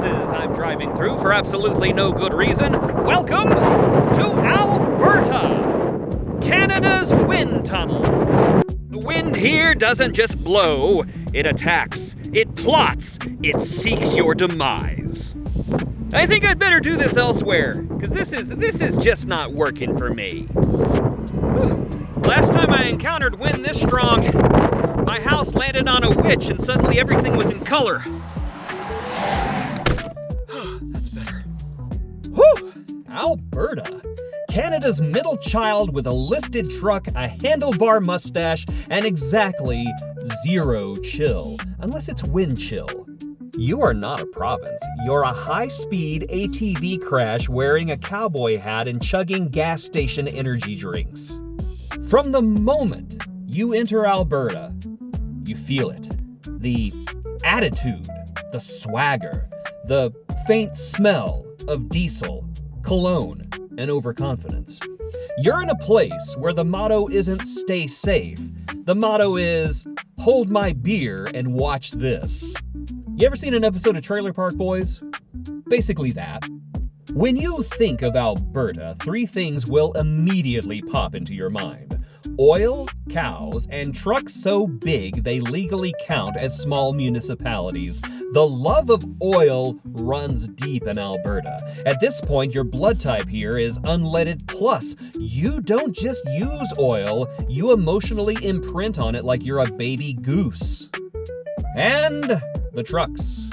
provinces I'm driving through for absolutely no good reason. Welcome to Alberta, Canada's wind tunnel. The wind here doesn't just blow, it attacks, it plots, it seeks your demise. I think I'd better do this elsewhere, because this is just not working for me. Last time I encountered wind this strong, my house landed on a witch and suddenly everything was in color. That's better. Whew! Alberta. Canada's middle child with a lifted truck, a handlebar mustache, and exactly zero chill. Unless it's wind chill. You are not a province. You're a high-speed ATV crash wearing a cowboy hat and chugging gas station energy drinks. From the moment you enter Alberta, you feel it. The attitude, the swagger, the faint smell of diesel, cologne, and overconfidence. You're in a place where the motto isn't stay safe. The motto is hold my beer and watch this. You ever seen an episode of Trailer Park Boys? Basically that. When you think of Alberta, three things will immediately pop into your mind. Oil, cows, and trucks so big they legally count as small municipalities. The love of oil runs deep in Alberta. At this point, your blood type here is unleaded plus. You don't just use oil, you emotionally imprint on it like you're a baby goose. And the trucks.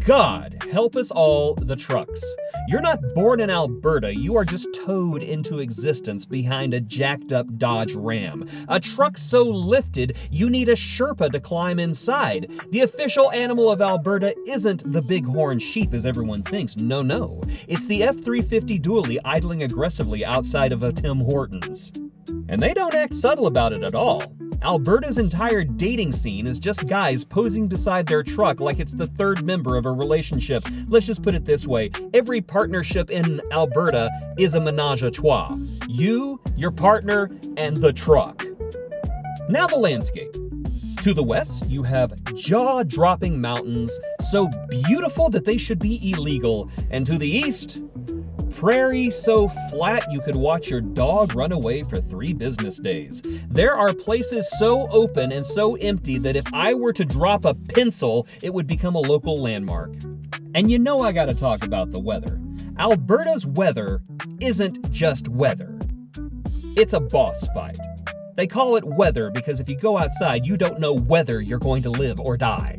God help us all, the trucks. You're not born in Alberta, you are just towed into existence behind a jacked up Dodge Ram. A truck so lifted, you need a Sherpa to climb inside. The official animal of Alberta isn't the bighorn sheep as everyone thinks, no. It's the F-350 dually idling aggressively outside of a Tim Hortons. And they don't act subtle about it at all. Alberta's entire dating scene is just guys posing beside their truck like it's the third member of a relationship. Let's just put it this way. Every partnership in Alberta is a menage a trois. You, your partner, and the truck. Now the landscape. To the west, you have jaw-dropping mountains, so beautiful that they should be illegal. And to the east, prairie so flat you could watch your dog run away for 3 business days. There are places so open and so empty that if I were to drop a pencil, it would become a local landmark. And you know I gotta talk about the weather. Alberta's weather isn't just weather. It's a boss fight. They call it weather because if you go outside, you don't know whether you're going to live or die.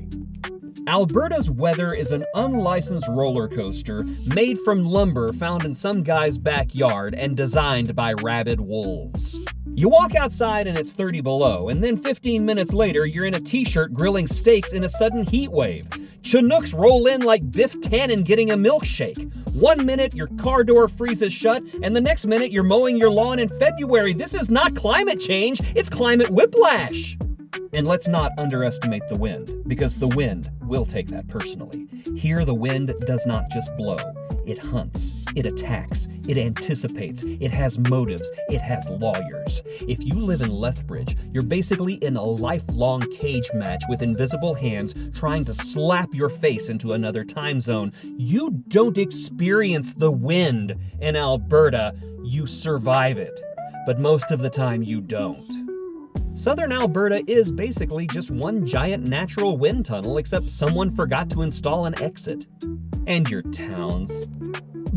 Alberta's weather is an unlicensed roller coaster made from lumber found in some guy's backyard and designed by rabid wolves. You walk outside and it's 30 below, and then 15 minutes later you're in a t-shirt grilling steaks in a sudden heat wave. Chinooks roll in like Biff Tannen getting a milkshake. 1 minute your car door freezes shut, and the next minute you're mowing your lawn in February. This is not climate change, it's climate whiplash. And let's not underestimate the wind, because the wind will take that personally. Here, the wind does not just blow. It hunts, it attacks, it anticipates, it has motives, it has lawyers. If you live in Lethbridge, you're basically in a lifelong cage match with invisible hands trying to slap your face into another time zone. You don't experience the wind in Alberta, you survive it. But most of the time you don't. Southern Alberta is basically just one giant natural wind tunnel, except someone forgot to install an exit. And your towns.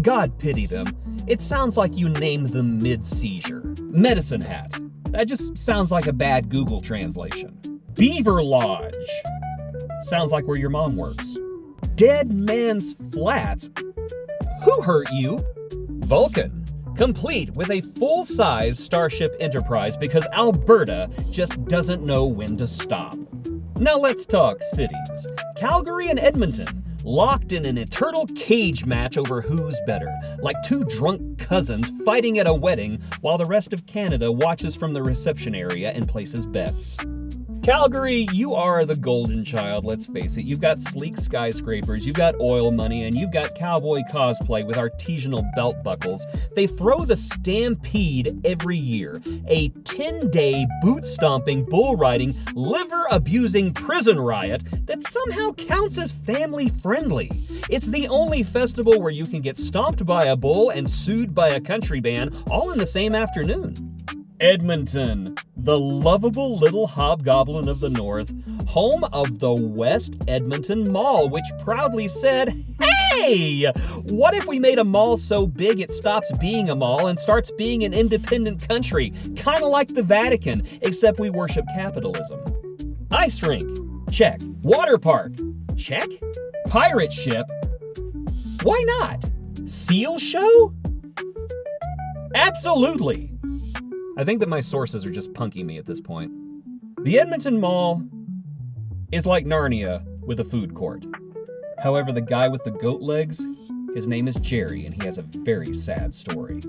God pity them. It sounds like you named them mid-seizure. Medicine Hat. That just sounds like a bad Google translation. Beaver Lodge. Sounds like where your mom works. Dead Man's Flats. Who hurt you? Vulcan. Complete with a full-size Starship Enterprise because Alberta just doesn't know when to stop. Now let's talk cities. Calgary and Edmonton, locked in an eternal cage match over who's better, like two drunk cousins fighting at a wedding while the rest of Canada watches from the reception area and places bets. Calgary, you are the golden child, let's face it. You've got sleek skyscrapers, you've got oil money, and you've got cowboy cosplay with artisanal belt buckles. They throw the Stampede every year, a 10-day boot-stomping, bull-riding, liver-abusing prison riot that somehow counts as family-friendly. It's the only festival where you can get stomped by a bull and sued by a country band all in the same afternoon. Edmonton, the lovable little hobgoblin of the North, home of the West Edmonton Mall, which proudly said, "Hey, what if we made a mall so big it stops being a mall and starts being an independent country, kind of like the Vatican, except we worship capitalism?" Ice rink, check. Water park, check. Pirate ship, why not? Seal show? Absolutely. I think that my sources are just punking me at this point. The Edmonton Mall is like Narnia with a food court. However, the guy with the goat legs, his name is Jerry, and he has a very sad story.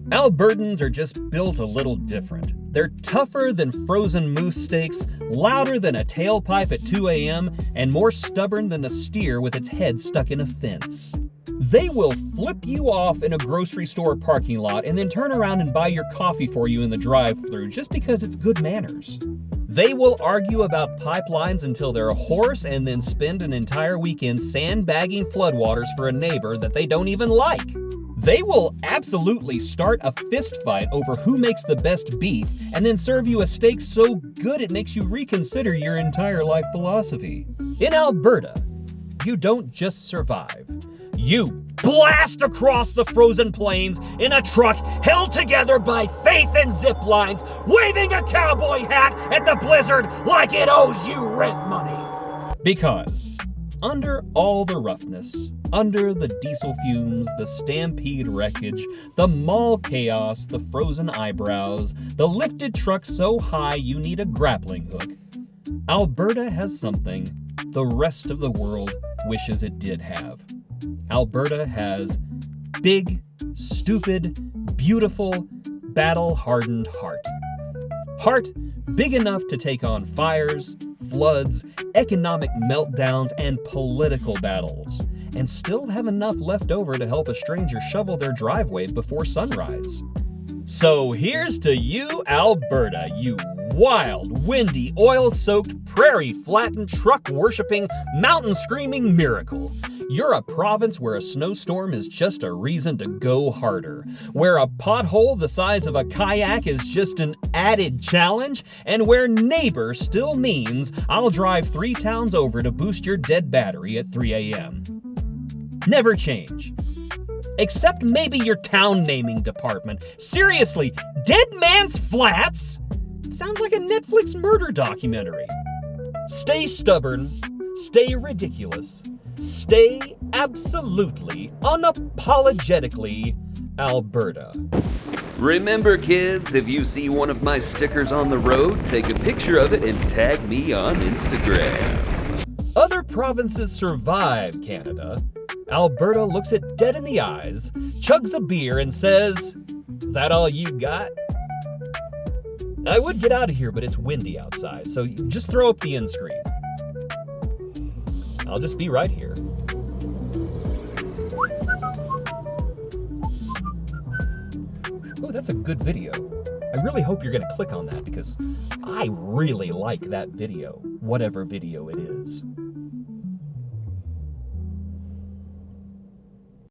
Albertans are just built a little different. They're tougher than frozen moose steaks, louder than a tailpipe at 2 a.m., and more stubborn than a steer with its head stuck in a fence. They will flip you off in a grocery store parking lot and then turn around and buy your coffee for you in the drive-thru just because it's good manners. They will argue about pipelines until they're hoarse and then spend an entire weekend sandbagging floodwaters for a neighbor that they don't even like. They will absolutely start a fist fight over who makes the best beef and then serve you a steak so good it makes you reconsider your entire life philosophy. In Alberta, you don't just survive. You blast across the frozen plains in a truck held together by faith and zip lines, waving a cowboy hat at the blizzard like it owes you rent money. Because under all the roughness, under the diesel fumes, the Stampede wreckage, the mall chaos, the frozen eyebrows, the lifted truck so high you need a grappling hook, Alberta has something the rest of the world wishes it did have. Alberta has big, stupid, beautiful, battle-hardened heart. Heart big enough to take on fires, floods, economic meltdowns, and political battles, and still have enough left over to help a stranger shovel their driveway before sunrise. So here's to you, Alberta, you wild, windy, oil-soaked, prairie-flattened, truck-worshipping, mountain-screaming miracle. You're a province where a snowstorm is just a reason to go harder, where a pothole the size of a kayak is just an added challenge, and where neighbor still means I'll drive 3 towns over to boost your dead battery at 3 a.m. Never change. Except maybe your town naming department. Seriously, Dead Man's Flats? Sounds like a Netflix murder documentary. Stay stubborn, stay ridiculous, stay absolutely, unapologetically Alberta. Remember, kids, if you see one of my stickers on the road, take a picture of it and tag me on Instagram. Other provinces survive Canada. Alberta looks it dead in the eyes, chugs a beer, and says, "Is that all you got?" I would get out of here, but it's windy outside, so just throw up the end screen. I'll just be right here. Oh, that's a good video. I really hope you're gonna click on that because I really like that video, whatever video it is.